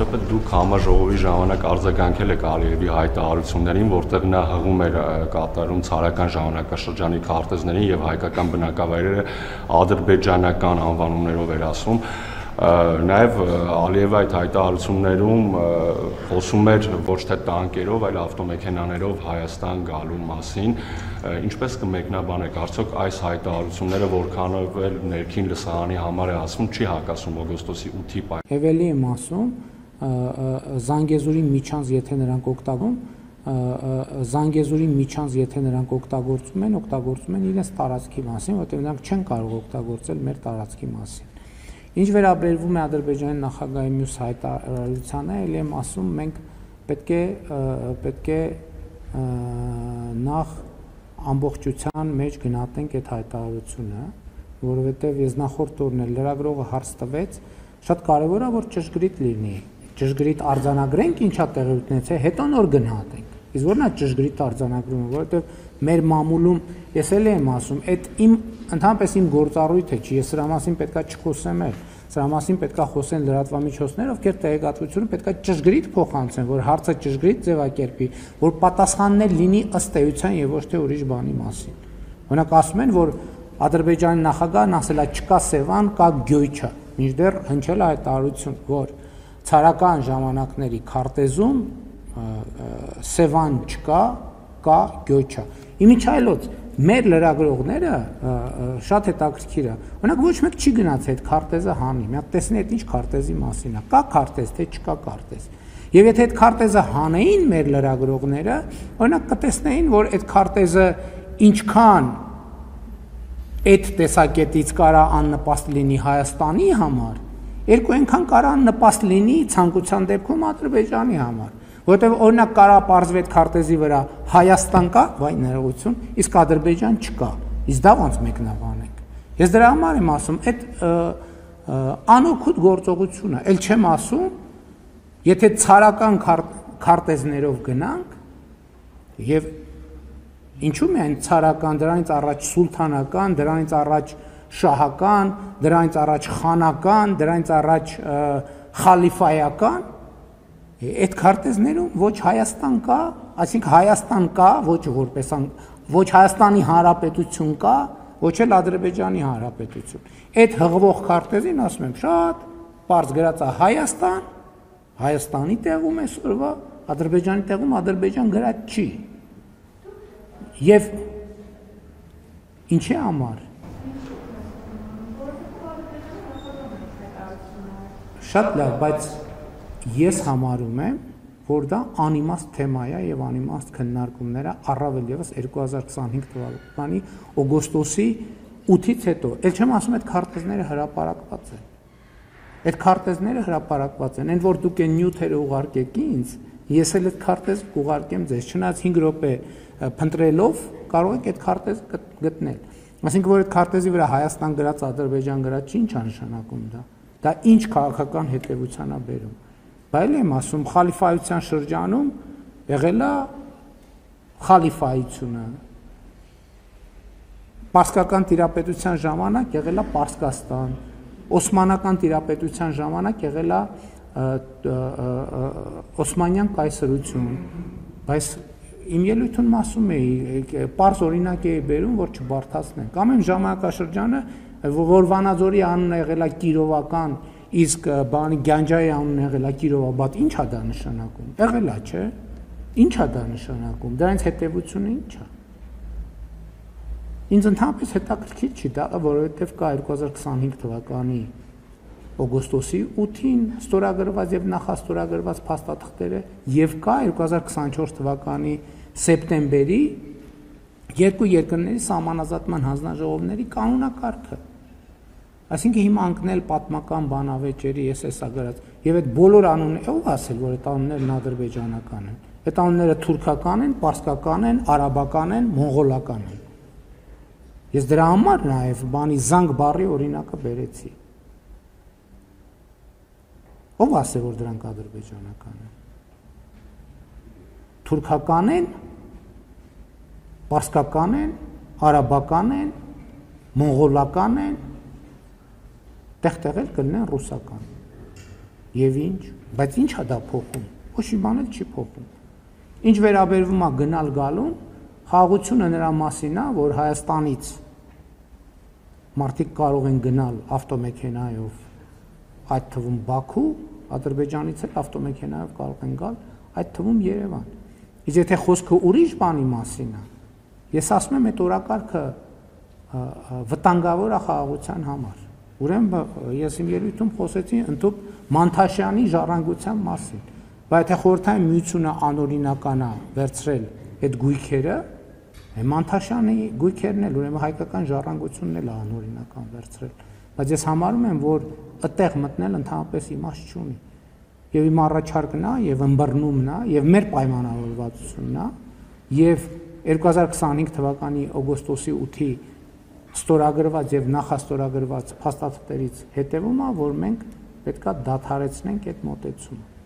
Անմիջապես դուք համաժողովի ժամանակ արձագանքել եք Ալիևի հայտարարություններին, որտեղ նա հղում էր կատարում ցարական ժամանակաշրջանի քարտեզներին եւ հայկական բնակավայրերը ադրբեջանական անվանումներով էր ասում։ Նաև Ալիևը այդ հայտարարություններում խոսում էր ոչ թե տանկերով, այլ ավտոմեքենաներով Հայաստան գալու մասին։ Ինչպես կմեկնաբանեք, արդյոք այս հայտարարությունները որքանով էլ ներքին լսարանի համար է ասում, չի հակասում օգոստոսի 8-ի պայմաններին։ Եվելի եմ ասում, Զանգեզուրի միջանց եթե նրանք Զանգեզուրի միջանց եթե նրանք օգտագործում են իրենց տարածքի մասին, որտեղ նրանք չեն կարող օգտագործել մեր տարածքի մասին։ Ինչ վերաբերվում է Ադրբեջանի նախագահի մյուս հայտարարությանը, ելի եմ ասում, մենք պետք է նախ ամբողջության մեջ գնահատենք այդ հայտարարությունը, որովհետև ես նախորդ օրն էլ լրագրողը հարց տվեց, շատ կարևոր է, որ ճշգրիտ լինի, ճշգրիտ արձանագրենք ինչա տեղի ունեցել, հետո նոր գնահատենք։ Իսկ որն է ճշգրիտ արձանագրումը, որովհետև մեր մամուլում ես էլ եմ ասում, այդ ընդհանրապես իմ գործառույթը չի, ես սրա մասին պետքա չխոսեմ էլ, սրա մասին պետքա խոսեն լրատվամիջոցները, ովքեր տեղեկատվությունը պետքա ճշգրիտ փոխանցեն, որ հարցը ճշգրիտ ձևակերպի, որ պատասխաններ լինի ըստ էության եւ ոչ թե ուրիշ բանի մասին։ Օրինակ ասում են, որ Ադրբեջանի նախագահն ասել է չկա Սևան, կա Գյոյչա, մինչդեռ հնչել է հայտարարություն, որ ցարական ժամանակների քարտեզում Սևան չկա, կա Գյոյչա։ Իմիջայլոց մեր լրագրողները շատ հետաքրքիր է։ Օրինակ ոչ մեկ չի գնաց այդ քարտեզը հանի։ Մի հատ տեսնի այդ ինչ քարտեզի մասին է։ Կա քարտեզ, թե չկա քարտեզ։ Եվ եթե այդ քարտեզը հանեին մեր լրագրողները, օրինակ կտեսնեին, որ այդ քարտեզը ինչքան այդ տեսակետից կարա աննպաստ լինի Հայաստանի համար, երկու այնքան կարա աննպաստ լինի ցանկության դեպքում Ադրբեջանի համար, որտեղ օրինակ կարա պարզվի այդ քարտեզի վրա Հայաստան կա, վայ ներողություն, իսկ Ադրբեջան չկա։ Իսկ դա ոնց մեկնաբանենք։ Ես դրա համար եմ ասում, այդ անօգուտ գործողությունը, ել չեմ ասում, եթե ցարական քարտեզներով գնանք եւ ինչու՞ միայն ցարական, դրանից առաջ սուլթանական, դրանից առաջ շահական, դրանից առաջ խանական, դրանից առաջ խալիֆայական, այդ քարտեզներում ոչ Հայաստան կա, այսինքն Հայաստան կա, ոչ Հայաստանի Հանրապետություն կա, ոչ էլ Ադրբեջանի Հանրապետություն։ Այդ հղվող քարտեզին ասում եմ շատ պարզ գրած է Հայաստան, Հայաստանի տեղում այսօրվա, Ադրբեջանի տեղում Ադրբեջան գրած չի։ Եվ ինչի համար։ Շատ լավ, բայց ես համարում եմ, որ դա անիմաստ թեմա է եւ անիմաստ քննարկումները առավել եւս 2025 թվականի օգոստոսի 8-ից հետո։ Էլ չեմ ասում այդ քարտեզները հրապարակված են։ Այդ քարտեզները հրապարակված են, այն որ դուք այն նյութերը ուղարկեք ինձ, ես էլ այդ քարտեզ կուղարկեմ ձեզ, չնայած 5 րոպե փնտրելով կարող եք այդ քարտեզ գտնել։ Այսինքն որ այդ քարտեզի վրա Հայաստան գրած, Ադրբեջան գրած չի, ինչ է նշանակում դա։ Դա ինչ քաղաքական հետևության է բերում։ Բայց եմ ասում, խալիֆայության շրջանում եղել է խալիֆայությունը։ Պարսկական տիրապետության ժամանակ եղել է Պարսկաստան, Օսմանական տիրապետության ժամանակ եղել է Օսմանյան կայսրություն, բայց իմ ելույթում ասում էի, պարզ օրինակ էի բերում, որ չբարդացնեն։ Կամ այն ժամանակաշրջանը, որ Վանաձորի անունը եղել է Կիրովական, իսկ բանի Գանջայի անունը եղել է Կիրովաբադ, ի՞նչ է դա նշանակում։ Եղել է, չէ՞։ Ինչ է դա նշանակում։ Դրանից հետևությունը ի՞նչ է։ Ինձ ընդհանրապես հետաքրքիր չի դա, որովհետև կա 2025 թվականի օգոստոսի 8-ին ստորագրված եւ նախաստորագրված փաստաթղթերը եւ կա 2024 թվականի սեպտեմբերի երկու երկրների սահմանազատման հանձնաժողովների կանոնակարգը։ Այսինքն հիմա անկնել պատմական բանավեճերի ես էսա գրած եւ այդ բոլոր անունները ով ասել, որ այդ անուններն ադրբեջանական են։ Այդ անունները թուրքական են, պարսկական են, արաբական են, մոնղոլական են։ Ես դրա համար նաեւ բանի զանգ բառի օրինակը բերեցի։ Ով ասել, որ դրանք ադրբեջանական են։ Թուրքական են, պարսկական են, արաբական են, մոնղոլական են, տեղ-տեղ էլ կլինեն ռուսական։ Եվ ինչ։ բայց ի՞նչ է դա փոխում։ Ոչ մի բան էլ չի փոխում։ Ինչ վերաբերվում է գնալ գալուն, խաղաղությունը նրա մասին է, որ Հայաստանից մարդիկ կարող են գնալ ավտոմեքենայով, այդ թվում Բաքու, Ադրբեջանից էլ ավտոմեքենայով կարող են գալ, այդ թվում Երևան։ Իսկ եթե խոսքը ուրիշ բանի մասին է, ես ասում եմ, այդ օրակարգը վտանգավոր է խաղաղության համար։ Ուրեմն ես իմ ելույթում խոսեցի ընդհանուր Մանթաշյանի ժառանգության մասին, բայց եթե Խորհրդային Միությունը անօրինական է վերցրել այդ գույքերը, Մանթաշյանի գույքերն էլ, ուրեմն հայկական ժառանգությունն էլ անօրինական վերցրել, բայց ես համարում եմ, որ այդտեղ մտնել ընդհանրապես իմաստ չունի։ Եվ իմ առաջարկն է, եւ ըմբռնումն է, եւ մեր պայմանավորվածությունն է, եւ 2025 թվականի օգոստոսի 8-ի ստորագրված եւ նախաստորագրված փաստաթղթերից հետեւում է, որ մենք պետքա դադարեցնենք այդ մոտեցումը։